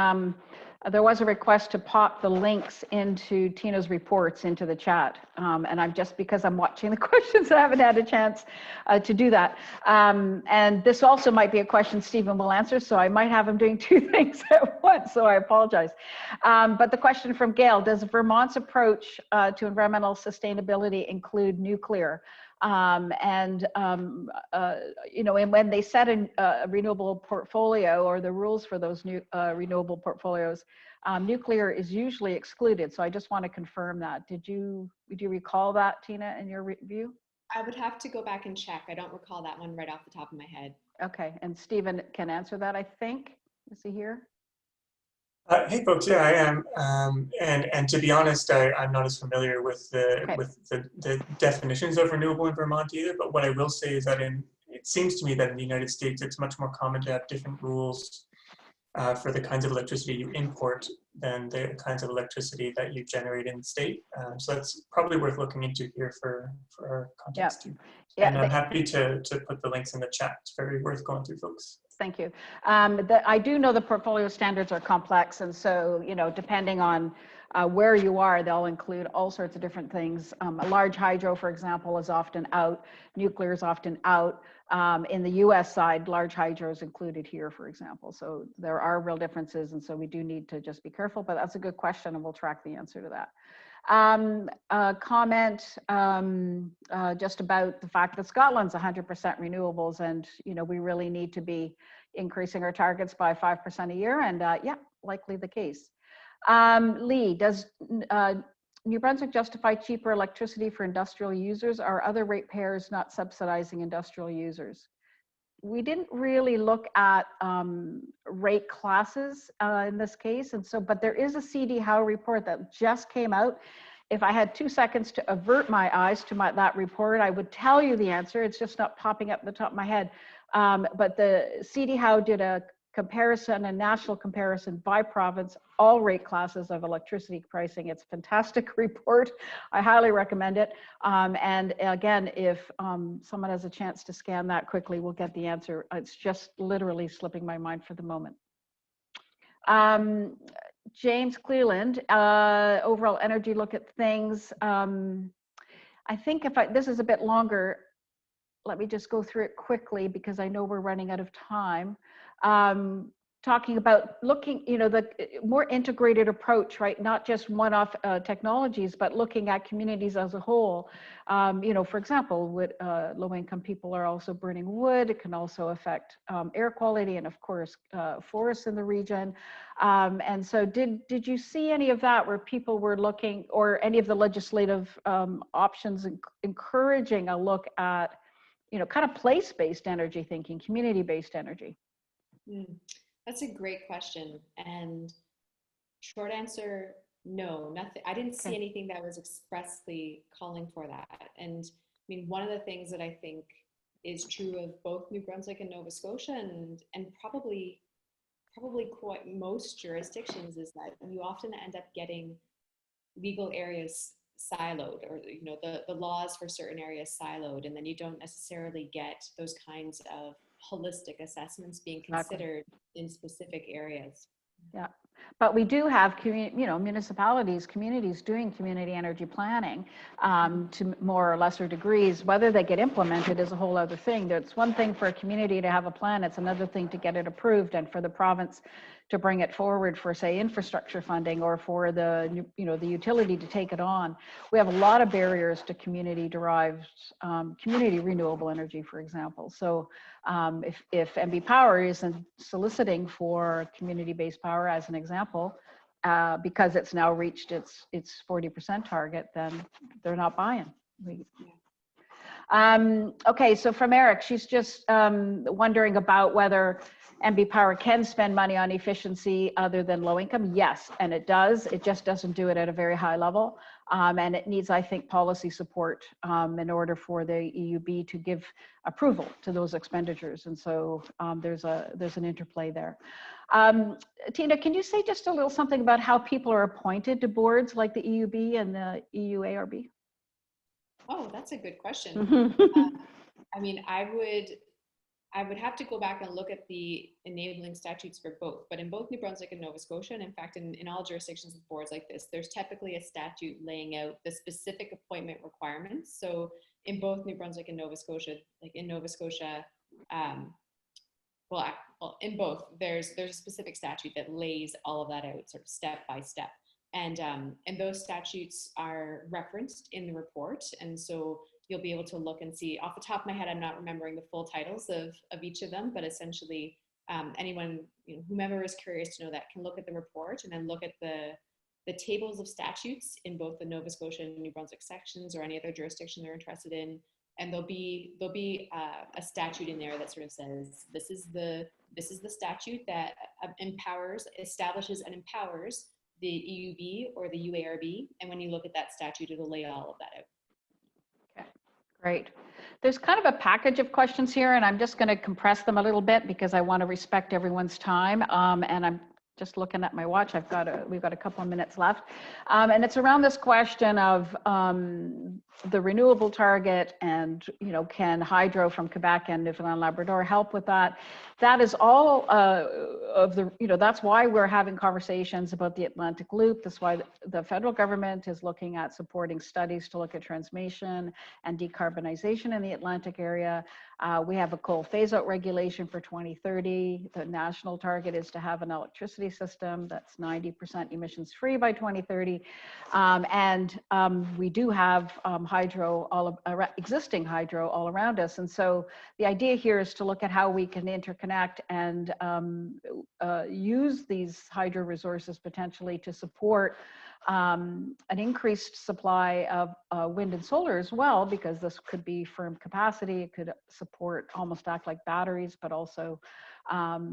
There was a request to pop the links into Tina's reports into the chat. And I'm just, because I'm watching the questions, I haven't had a chance to do that. And this also might be a question Stephen will answer, so I might have him doing two things at once, so I apologize. But the question from Gail, does Vermont's approach to environmental sustainability include nuclear? And when they set a renewable portfolio or the rules for those new renewable portfolios, nuclear is usually excluded. So I just want to confirm that. Would you recall that, Tina, in your review? I would have to go back and check. I don't recall that one right off the top of my head. Okay, and Stephen can answer that, I think. Is he here? Hey folks, yeah, I am, and to be honest, I'm not as familiar with the definitions of renewable in Vermont either. But what I will say is that it seems to me that in the United States, it's much more common to have different rules for the kinds of electricity you import than the kinds of electricity that you generate in the state. So that's probably worth looking into here for our context too. Yeah, and I'm happy to put the links in the chat. It's very worth going through, folks. Thank you. I do know the portfolio standards are complex, and so, depending on where you are, they'll include all sorts of different things. A large hydro, for example, is often out. Nuclear is often out. In the US side, large hydro is included here, for example. So there are real differences, and so we do need to just be careful, but that's a good question, and we'll track the answer to that. Comment just about the fact that Scotland's 100% renewables, and we really need to be increasing our targets by 5% a year, and yeah, likely the case. Lee, does New Brunswick justify cheaper electricity for industrial users? Are other ratepayers not subsidizing industrial users? We didn't really look at rate classes in this case, and so, but there is a CD Howe report that just came out. If I had 2 seconds to avert my eyes to that report, I would tell you the answer. It's just not popping up at the top of my head. But the CD Howe did a comparison, a national comparison by province, all rate classes of electricity pricing. It's a fantastic report. I highly recommend it. And again, if someone has a chance to scan that quickly, we'll get the answer. It's just literally slipping my mind for the moment. James Cleland, overall energy look at things. I think this is a bit longer, let me just go through it quickly because I know we're running out of time. Talking about looking, the more integrated approach, right? Not just one-off technologies, but looking at communities as a whole. For example, low-income people are also burning wood. It can also affect air quality and, of course, forests in the region. And so did you see any of that where people were looking, or any of the legislative options encouraging a look at, kind of place-based energy thinking, community-based energy? That's a great question. And short answer, no, nothing. I didn't see anything that was expressly calling for that. And I mean, one of the things that I think is true of both New Brunswick and Nova Scotia, and probably quite most jurisdictions, is that you often end up getting legal areas siloed, or the laws for certain areas siloed, and then you don't necessarily get those kinds of holistic assessments being considered in specific areas. Yeah, but we do have municipalities, communities doing community energy planning to more or lesser degrees. Whether they get implemented is a whole other thing. It's one thing for a community to have a plan, it's another thing to get it approved, and for the province to bring it forward for, say, infrastructure funding or for the, the utility to take it on. We have a lot of barriers to community-derived, community renewable energy, for example. So if MB Power isn't soliciting for community-based power, as an example, because it's now reached its 40% target, then they're not buying. Okay, so from Eric, she's just wondering about whether MB Power can spend money on efficiency other than low income. Yes, and it does. It just doesn't do it at a very high level. And it needs, I think, policy support in order for the EUB to give approval to those expenditures. And so there's an interplay there. Tina, can you say just a little something about how people are appointed to boards like the EUB and the EUARB? Oh, that's a good question. I mean, I would have to go back and look at the enabling statutes for both, but in both New Brunswick and Nova Scotia, and in fact, in all jurisdictions with boards like this, there's typically a statute laying out the specific appointment requirements. So in both New Brunswick and Nova Scotia, like in Nova Scotia, well, in both, there's a specific statute that lays all of that out sort of step by step. And those statutes are referenced in the report. And so you'll be able to look and see. Off the top of my head, I'm not remembering the full titles of each of them, but essentially anyone, whomever is curious to know that, can look at the report and then look at the tables of statutes in both the Nova Scotia and New Brunswick sections or any other jurisdiction they're interested in. And there'll be a statute in there that sort of says, this is the statute that establishes and empowers the EUB or the UARB. And when you look at that statute, it'll lay all of that out. Okay, great. There's kind of a package of questions here, and I'm just going to compress them a little bit because I want to respect everyone's time. And I'm just looking at my watch. We've got a couple of minutes left. And it's around this question of the renewable target and, can hydro from Quebec and Newfoundland and Labrador help with that? That is all that's why we're having conversations about the Atlantic Loop. That's why the federal government is looking at supporting studies to look at transmission and decarbonization in the Atlantic area. We have a coal phase-out regulation for 2030. The national target is to have an electricity system that's 90% emissions-free by 2030. We do have existing hydro all around us. And so the idea here is to look at how we can interconnect and use these hydro resources potentially to support an increased supply of wind and solar as well, because this could be firm capacity. It could support, almost act like batteries, but also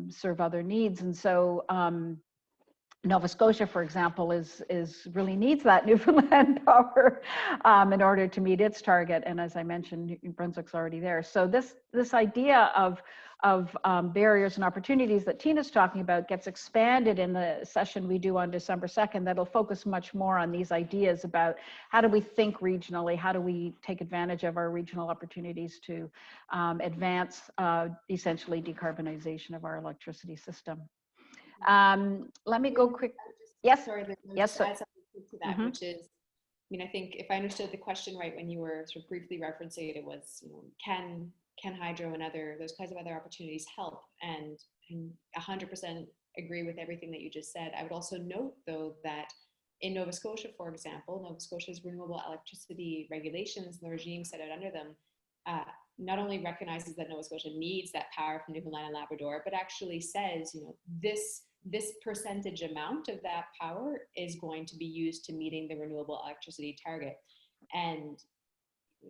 serve other needs. And so Nova Scotia, for example, really needs that Newfoundland power in order to meet its target. And as I mentioned, New Brunswick's already there. So this idea of barriers and opportunities that Tina's talking about gets expanded in the session we do on December 2nd. That'll focus much more on these ideas about how do we think regionally, how do we take advantage of our regional opportunities to advance essentially decarbonization of our electricity system. Let me go quick. Yes. Sorry, yes. Add something to that, which is, I think if I understood the question right, when you were sort of briefly referencing it, was, can hydro and those kinds of other opportunities help? And 100% agree with everything that you just said. I would also note, though, that in Nova Scotia, for example, Nova Scotia's renewable electricity regulations and the regime set out under them not only recognizes that Nova Scotia needs that power from Newfoundland and Labrador, but actually says, this percentage amount of that power is going to be used to meeting the renewable electricity target. And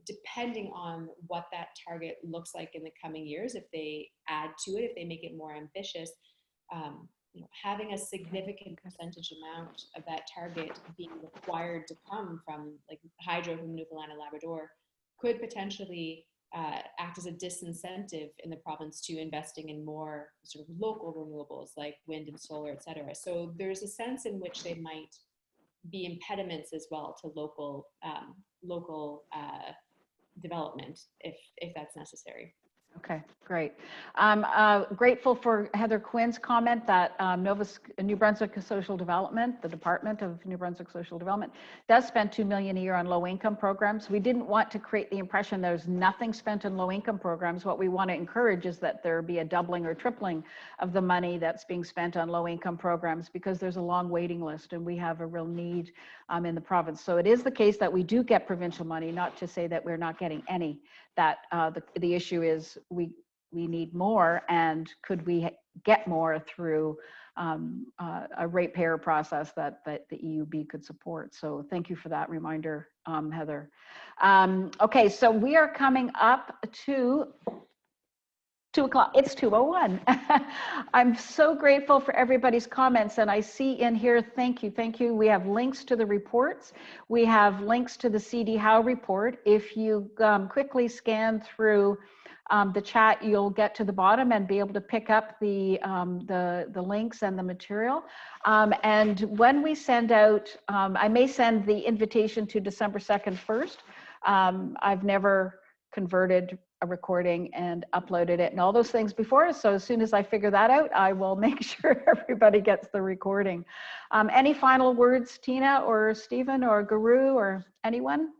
depending on what that target looks like in the coming years, if they add to it, if they make it more ambitious, having a significant percentage amount of that target being required to come from like hydro from Newfoundland and Labrador could potentially act as a disincentive in the province to investing in more sort of local renewables like wind and solar, et cetera. So there's a sense in which they might be impediments as well to local development if that's necessary. Okay, great. I'm grateful for Heather Quinn's comment that New Brunswick Social Development, the Department of New Brunswick Social Development, does spend $2 million a year on low-income programs. We didn't want to create the impression there's nothing spent on low-income programs. What we want to encourage is that there be a doubling or tripling of the money that's being spent on low-income programs, because there's a long waiting list and we have a real need in the province. So it is the case that we do get provincial money, not to say that we're not getting any. That the issue is we need more, and could we get more through a ratepayer process that the EUB could support. So thank you for that reminder, Heather. Okay, so we are coming up to 2 o'clock. It's 2:01. I'm so grateful for everybody's comments, and I see in here, thank you. We have links to the reports. We have links to the CD Howe report. If you quickly scan through the chat, you'll get to the bottom and be able to pick up the links and the material. And when we send out, I may send the invitation to December 2nd first. I've never converted a recording and uploaded it and all those things before. So as soon as I figure that out, I will make sure everybody gets the recording. Any final words, Tina or Stephen or Guru or anyone?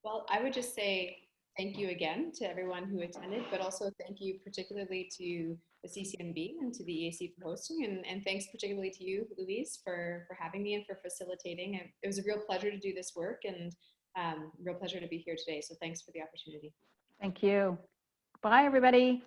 Well, I would just say thank you again to everyone who attended, but also thank you particularly to the CCMB and to the EAC for hosting, and thanks particularly to you, Louise, for having me and for facilitating. It was a real pleasure to do this work, and real pleasure to be here today. So thanks for the opportunity. Thank you. Bye, everybody.